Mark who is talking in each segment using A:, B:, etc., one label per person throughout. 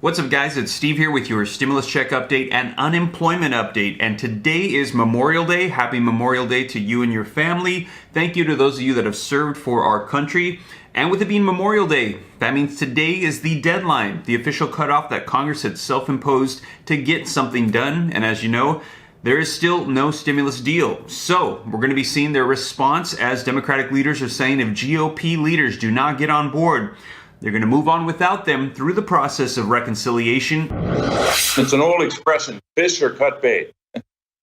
A: What's up, guys? It's Steve here with your stimulus check update and unemployment update. And today is Memorial Day. Happy Memorial Day to you and your family. Thank you to those of you that have served for our country. And with it being Memorial Day, that means today is the deadline, the official cutoff that Congress had self-imposed to get something done. And as you know, there is still no stimulus deal. So we're going to be seeing their response as Democratic leaders are saying if GOP leaders do not get on board, they're going to move on without them through the process of reconciliation.
B: It's an old expression, fish or cut bait.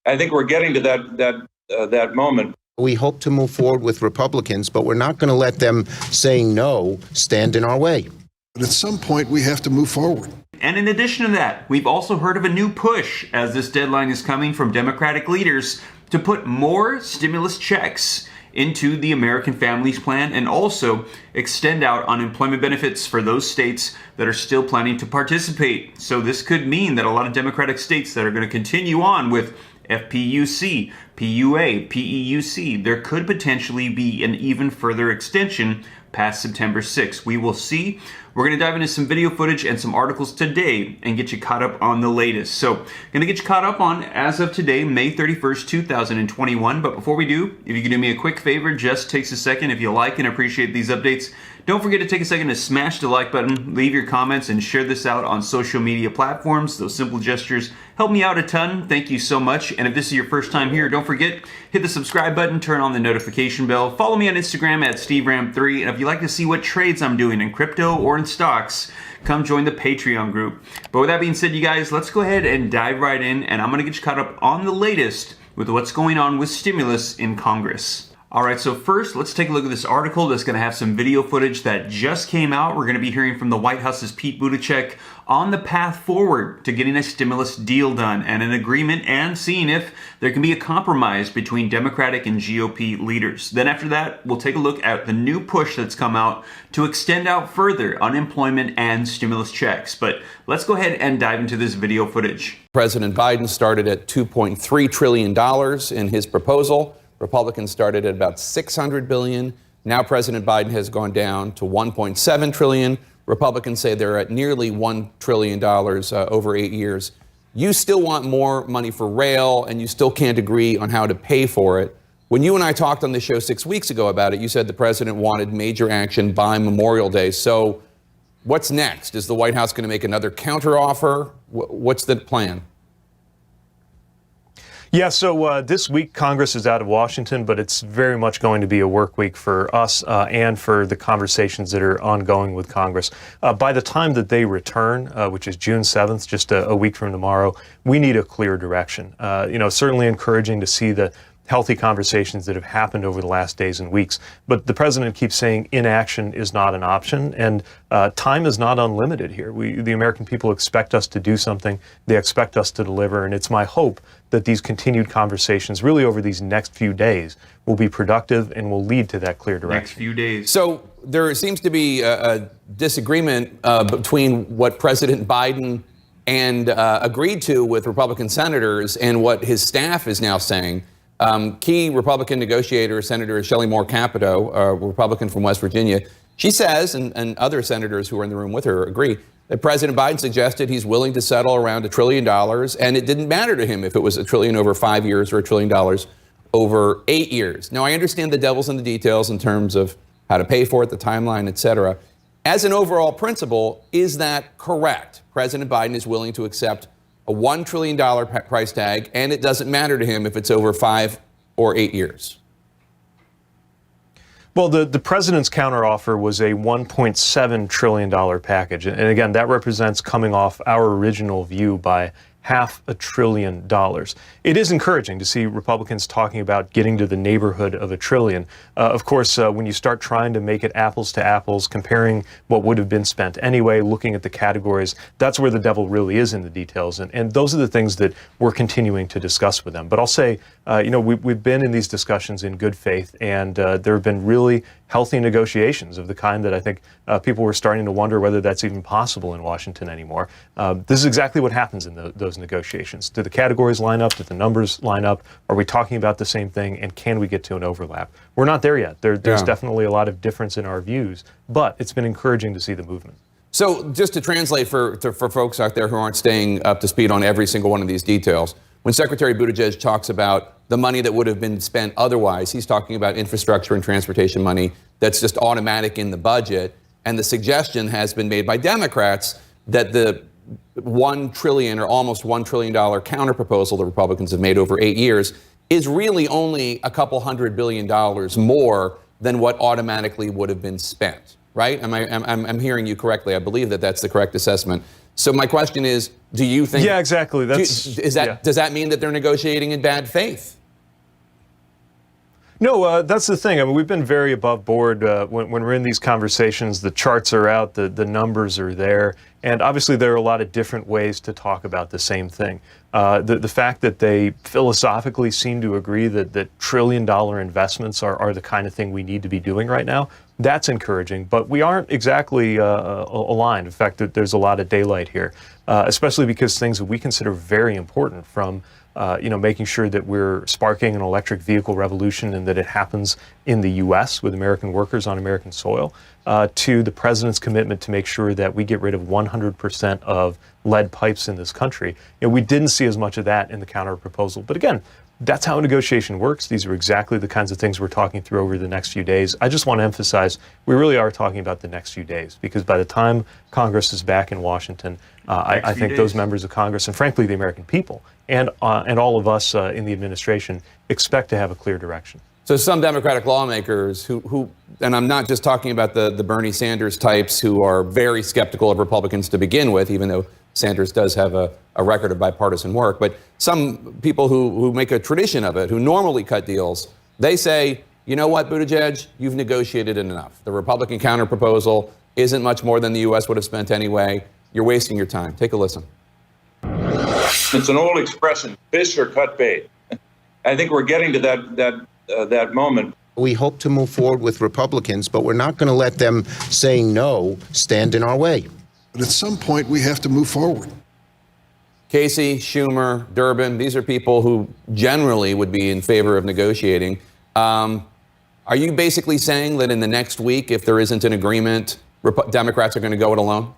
B: I think we're getting to that moment.
C: We hope to move forward with Republicans, but we're not going to let them saying no stand in our way.
D: But at some point, we have to move forward.
A: And in addition to that, we've also heard of a new push as this deadline is coming from Democratic leaders to put more stimulus checks into the American Families Plan and also extend out unemployment benefits for those states that are still planning to participate. So this could mean that a lot of Democratic states that are going to continue on with FPUC, PUA, PEUC, there could potentially be an even further extension past September 6th. We will see. We're going to dive into some video footage and some articles today and get you caught up on the latest. So, going to get you caught up on, as of today, May 31st, 2021. But before we do, if you could do me a quick favor, just takes a second. If you like and appreciate these updates, don't forget to take a second to smash the like button, leave your comments, and share this out on social media platforms. Those simple gestures help me out a ton. Thank you so much. And if this is your first time here, don't forget, hit the subscribe button, turn on the notification bell, follow me on Instagram at SteveRam3, and if you'd like to see what trades I'm doing in crypto or in stocks, come join the Patreon group. But with that being said, you guys, let's go ahead and dive right in, and I'm going to get you caught up on the latest with what's going on with stimulus in Congress. All right, so first, let's take a look at this article that's going to have some video footage that just came out. We're going to be hearing from the White House's Pete Buttigieg on the path forward to getting a stimulus deal done and an agreement, and seeing if there can be a compromise between Democratic and GOP leaders. Then after that, we'll take a look at the new push that's come out to extend out further unemployment and stimulus checks. But let's go ahead and dive into this video footage.
E: President Biden started at $2.3 trillion in his proposal. Republicans started at about $600 billion. Now President Biden has gone down to $1.7 trillion. Republicans say they're at nearly $1 trillion over 8 years. You still want more money for rail, and you still can't agree on how to pay for it. When you and I talked on the show 6 weeks ago about it, you said the president wanted major action by Memorial Day. So what's next? Is the White House going to make another counteroffer? What's the plan?
F: Yeah, so this week Congress is out of Washington, but it's very much going to be a work week for us and for the conversations that are ongoing with Congress. By the time that they return, which is June 7th, just a week from tomorrow, we need a clear direction. Certainly encouraging to see the healthy conversations that have happened over the last days and weeks. But the president keeps saying inaction is not an option, and time is not unlimited here. The American people expect us to do something. They expect us to deliver, and it's my hope that these continued conversations, really over these next few days, will be productive and will lead to that clear direction.
A: Next few days.
E: So there seems to be a disagreement between what President Biden and agreed to with Republican senators and what his staff is now saying. Key Republican negotiator, Senator Shelley Moore Capito, a Republican from West Virginia, she says, and other senators who are in the room with her agree, that President Biden suggested he's willing to settle around $1 trillion, and it didn't matter to him if it was $1 trillion over 5 years or $1 trillion over 8 years. Now, I understand the devil's in the details in terms of how to pay for it, the timeline, et cetera. As an overall principle, is that correct? President Biden is willing to accept a $1 trillion price tag, and it doesn't matter to him if it's over 5 or 8 years.
F: Well, the president's counteroffer was a $1.7 trillion package. And again, that represents coming off our original view by $500 billion. It is encouraging to see Republicans talking about getting to the neighborhood of $1 trillion. Of course, when you start trying to make it apples to apples, comparing what would have been spent anyway, looking at the categories, that's where the devil really is in the details. And those are the things that we're continuing to discuss with them. But I'll say, we've been in these discussions in good faith, and there have been really healthy negotiations of the kind that I think people were starting to wonder whether that's even possible in Washington anymore. This is exactly what happens in those negotiations. Do the categories line up? Do the numbers line up? Are we talking about the same thing? And can we get to an overlap? We're not there yet. There's definitely a lot of difference in our views, but it's been encouraging to see the movement.
E: So So just to translate for folks out there who aren't staying up to speed on every single one of these details, when Secretary Buttigieg talks about the money that would have been spent otherwise, he's talking about infrastructure and transportation money that's just automatic in the budget. And the suggestion has been made by Democrats that the $1 trillion or almost $1 trillion counterproposal the Republicans have made over 8 years is really only a couple $100 billion more than what automatically would have been spent. Right? I'm hearing you correctly. I believe that that's the correct assessment. So my question is, do you think?
F: Yeah, exactly.
E: Does that mean that they're negotiating in bad faith?
F: No, that's the thing. I mean, we've been very above board when we're in these conversations. The charts are out, the numbers are there, and obviously there are a lot of different ways to talk about the same thing. The fact that they philosophically seem to agree that trillion-dollar investments are the kind of thing we need to be doing right now, that's encouraging. But we aren't exactly aligned. In fact, there's a lot of daylight here, especially because things that we consider very important from making sure that we're sparking an electric vehicle revolution and that it happens in the U.S. with American workers on American soil, to the president's commitment to make sure that we get rid of 100% of lead pipes in this country. We didn't see as much of that in the counter proposal. But again, that's how a negotiation works. These are exactly the kinds of things we're talking through over the next few days. I just want to emphasize we really are talking about the next few days, because by the time Congress is back in Washington, I think those members of Congress and frankly the American people and all of us in the administration expect to have a clear direction.
E: So some Democratic lawmakers who and I'm not just talking about the Bernie Sanders types who are very skeptical of Republicans to begin with, even though Sanders does have a record of bipartisan work, but some people who make a tradition of it, who normally cut deals, they say, you know what, Buttigieg, you've negotiated enough. The Republican counterproposal isn't much more than the U.S. would have spent anyway. You're wasting your time. Take a listen.
B: It's an old expression, fish or cut bait. I think we're getting to that moment.
C: We hope to move forward with Republicans, but we're not going to let them saying no stand in our way.
D: But at some point, we have to move forward.
E: Casey, Schumer, Durbin, these are people who generally would be in favor of negotiating. Are you basically saying that in the next week, if there isn't an agreement, Democrats are going to go it alone?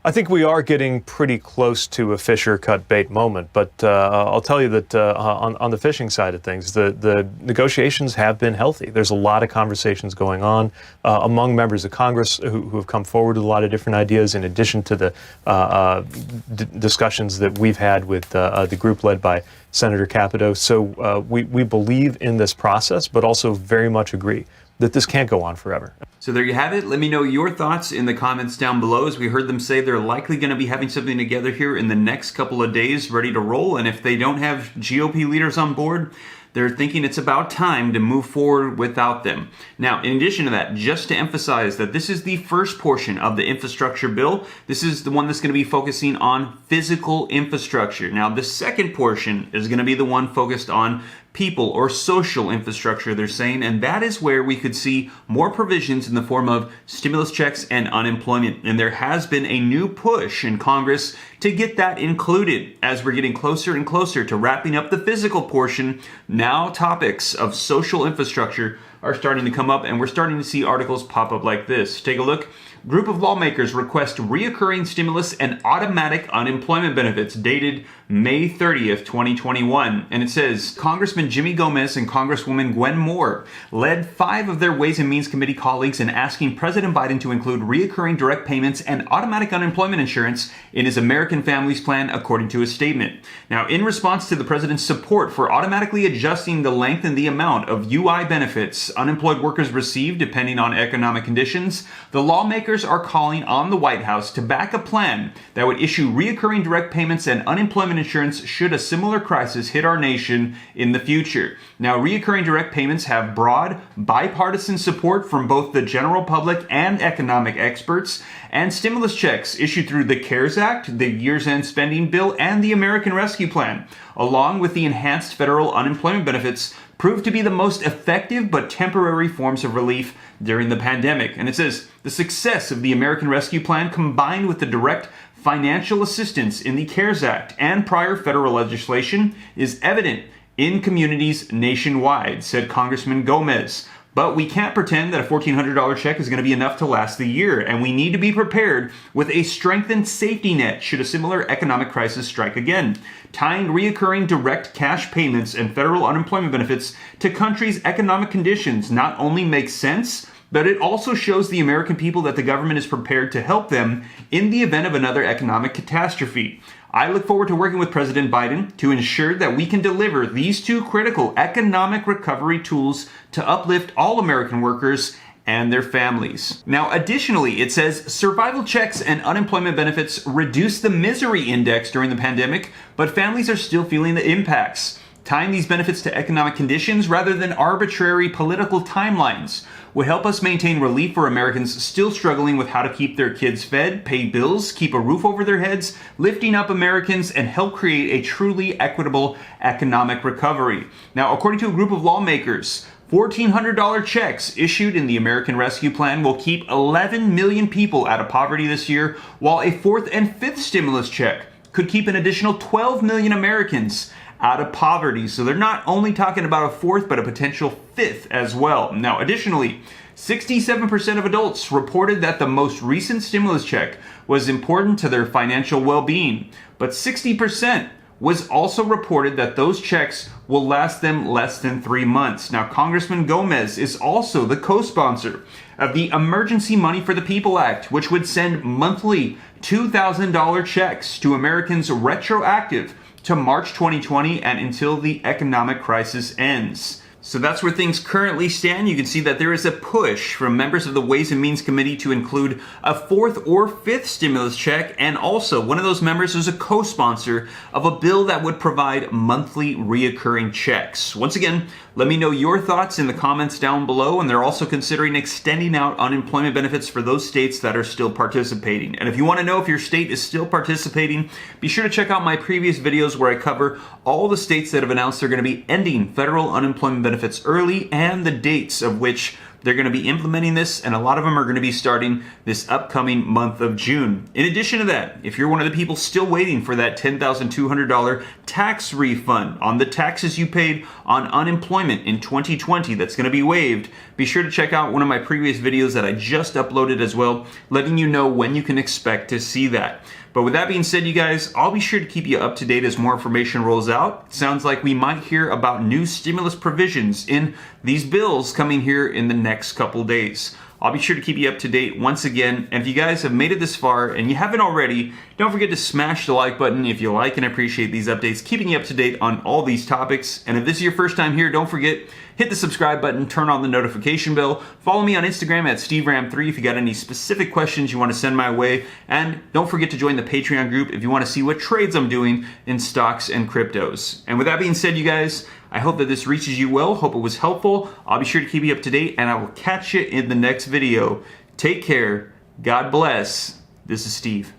F: I think we are getting pretty close to a fish or cut bait moment, but I'll tell you that on the fishing side of things, the negotiations have been healthy. There's a lot of conversations going on among members of Congress who have come forward with a lot of different ideas, in addition to the discussions that we've had with the group led by Senator Capito. So we believe in this process, but also very much agree that this can't go on forever.
A: So there you have it. Let me know your thoughts in the comments down below. As we heard them say, they're likely going to be having something together here in the next couple of days, ready to roll. And if they don't have GOP leaders on board, they're thinking it's about time to move forward without them. Now, in addition to that, just to emphasize that this is the first portion of the infrastructure bill. This is the one that's going to be focusing on physical infrastructure. Now, the second portion is going to be the one focused on people or social infrastructure, they're saying, and that is where we could see more provisions in the form of stimulus checks and unemployment. And there has been a new push in Congress to get that included. As we're getting closer and closer to wrapping up the physical portion, now topics of social infrastructure are starting to come up, and we're starting to see articles pop up like this. Take a look. Group of lawmakers request reoccurring stimulus and automatic unemployment benefits, dated May 30th, 2021. And it says, Congressman Jimmy Gomez and Congresswoman Gwen Moore led 5 of their Ways and Means Committee colleagues in asking President Biden to include reoccurring direct payments and automatic unemployment insurance in his American Families Plan, according to a statement. Now, in response to the president's support for automatically adjusting the length and the amount of UI benefits unemployed workers receive depending on economic conditions, the lawmakers are calling on the White House to back a plan that would issue reoccurring direct payments and unemployment insurance should a similar crisis hit our nation in the future. Now, reoccurring direct payments have broad bipartisan support from both the general public and economic experts, and stimulus checks issued through the CARES Act, the Year's End Spending Bill, and the American Rescue Plan, along with the enhanced federal unemployment benefits, proved to be the most effective but temporary forms of relief during the pandemic. And it says, the success of the American Rescue Plan, combined with the direct financial assistance in the CARES Act and prior federal legislation, is evident in communities nationwide, said Congressman Gomez. But we can't pretend that a $1,400 check is going to be enough to last the year, and we need to be prepared with a strengthened safety net should a similar economic crisis strike again. Tying reoccurring direct cash payments and federal unemployment benefits to countries' economic conditions not only makes sense, but it also shows the American people that the government is prepared to help them in the event of another economic catastrophe. I look forward to working with President Biden to ensure that we can deliver these two critical economic recovery tools to uplift all American workers and their families. Now, additionally, it says survival checks and unemployment benefits reduce the misery index during the pandemic, but families are still feeling the impacts. Tying these benefits to economic conditions rather than arbitrary political timelines would help us maintain relief for Americans still struggling with how to keep their kids fed, pay bills, keep a roof over their heads, lifting up Americans, and help create a truly equitable economic recovery. Now, according to a group of lawmakers, $1,400 checks issued in the American Rescue Plan will keep 11 million people out of poverty this year, while a fourth and fifth stimulus check could keep an additional 12 million Americans out of poverty. So they're not only talking about a fourth, but a potential fifth as well. Now, additionally, 67% of adults reported that the most recent stimulus check was important to their financial well-being, but 60% was also reported that those checks will last them less than 3 months. Now, Congressman Gomez is also the co-sponsor of the Emergency Money for the People Act, which would send monthly $2,000 checks to Americans retroactive to March 2020 and until the economic crisis ends. So that's where things currently stand. You can see that there is a push from members of the Ways and Means Committee to include a fourth or fifth stimulus check, and also one of those members is a co-sponsor of a bill that would provide monthly reoccurring checks. Once again, let me know your thoughts in the comments down below, and they're also considering extending out unemployment benefits for those states that are still participating. And if you want to know if your state is still participating, be sure to check out my previous videos where I cover all the states that have announced they're going to be ending federal unemployment benefits early and the dates of which they're going to be implementing this, and a lot of them are going to be starting this upcoming month of June. In addition to that, if you're one of the people still waiting for that $10,200 tax refund on the taxes you paid on unemployment in 2020 that's going to be waived, be sure to check out one of my previous videos that I just uploaded as well, letting you know when you can expect to see that. But with that being said, you guys, I'll be sure to keep you up to date as more information rolls out. It sounds like we might hear about new stimulus provisions in these bills coming here in the next couple days. I'll be sure to keep you up to date once again. And if you guys have made it this far and you haven't already, don't forget to smash the like button if you like and appreciate these updates, keeping you up to date on all these topics. And if this is your first time here, don't forget, hit the subscribe button, turn on the notification bell, follow me on Instagram at SteveRam3 if you got any specific questions you want to send my way, and don't forget to join the Patreon group if you want to see what trades I'm doing in stocks and cryptos. And with that being said, you guys, I hope that this reaches you well, hope it was helpful. I'll be sure to keep you up to date, and I will catch you in the next video. Take care, God bless. This is Steve.